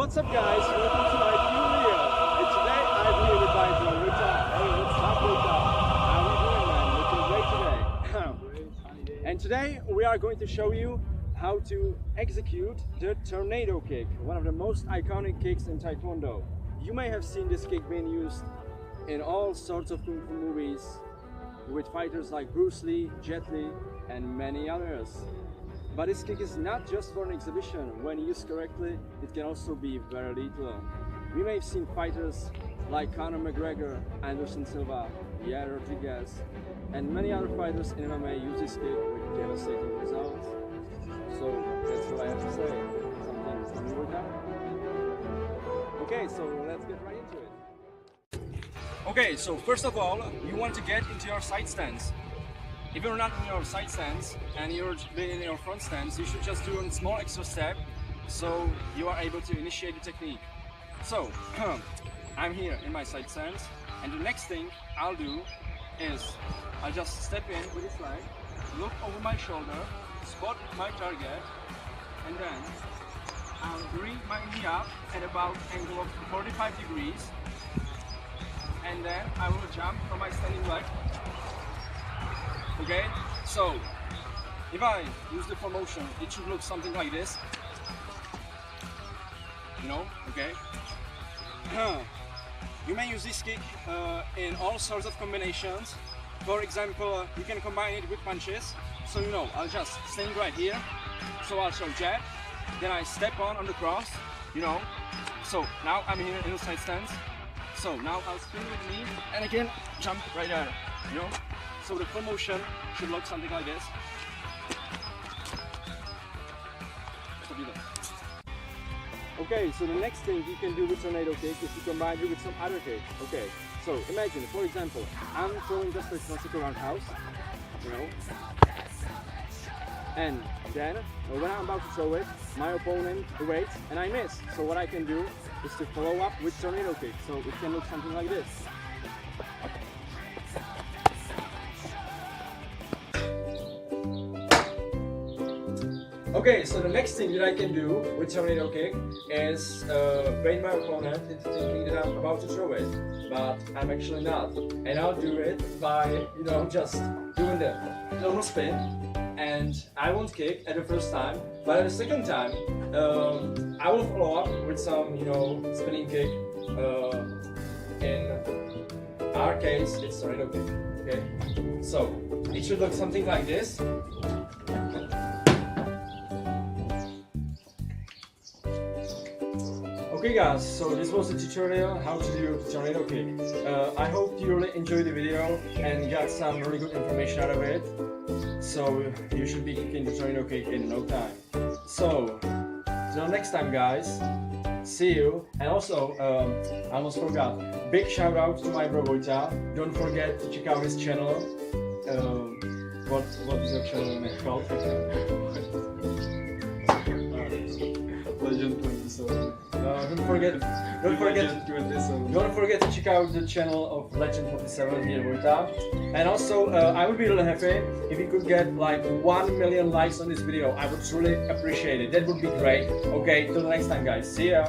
What's up guys, welcome to my new video, and today I'm here with my vlog Rita. Hey, what's up Rita? How are you doing man? Looking great today. And today we are going to show you how to execute the tornado kick, one of the most iconic kicks in Taekwondo. You may have seen this kick being used in all sorts of Kung Fu movies with fighters like Bruce Lee, Jet Li and many others. But this kick is not just for an exhibition. When used correctly, it can also be very lethal. We may have seen fighters like Conor McGregor, Anderson Silva, Yair Rodriguez, and many other fighters in MMA use this kick with devastating results. So that's what I have to say. Something from you now. Okay, so let's get right into it. Okay, so first of all, you want to get into your side stance. If you're not in your side stance and you're in your front stance, you should just do a small extra step so you are able to initiate the technique. So, I'm here in my side stance, and the next thing I'll do is I'll just step in with this leg, look over my shoulder, spot my target, and then I'll bring my knee up at about angle of 45 degrees, and then I will jump from my standing leg. Okay, so if I use the full motion, it should look something like this. You know, okay. You may use this kick in all sorts of combinations. For example, you can combine it with punches. So you know, I'll just stand right here. So I'll show jab, then I step on the cross. You know, so now I'm here in the side stance. So now I'll spin with me and again jump right there. You know. So the full motion should look something like this. Okay, so the next thing you can do with tornado kick is to combine it with some other kick. Okay, so imagine, for example, I'm throwing just a classical roundhouse, you know, and then when I'm about to throw it, my opponent waits and I miss. So what I can do is to follow up with tornado kick. So it can look something like this. Okay, so the next thing that I can do with tornado kick is bait my opponent into thinking that I'm about to throw it, but I'm actually not. And I'll do it by, you know, just doing the normal spin, and I won't kick at the first time, but at the second time, I will follow up with some, you know, spinning kick. In our case, it's tornado kick. Okay, so it should look something like this. Okay guys, so this was the tutorial how to do the tornado kick. I hope you really enjoyed the video and got some really good information out of it. So you should be kicking the tornado kick in no time. So till next time guys, see you. And also, I almost forgot, big shout out to my bro Vojta. Don't forget to check out his channel. What is your channel name called? Legend 27. Don't forget to check out the channel of Legend 47 here with Vojta. And also, I would be really happy if you could get like 1 million likes on this video. I would truly appreciate it. That would be great. Okay, till the next time guys. See ya.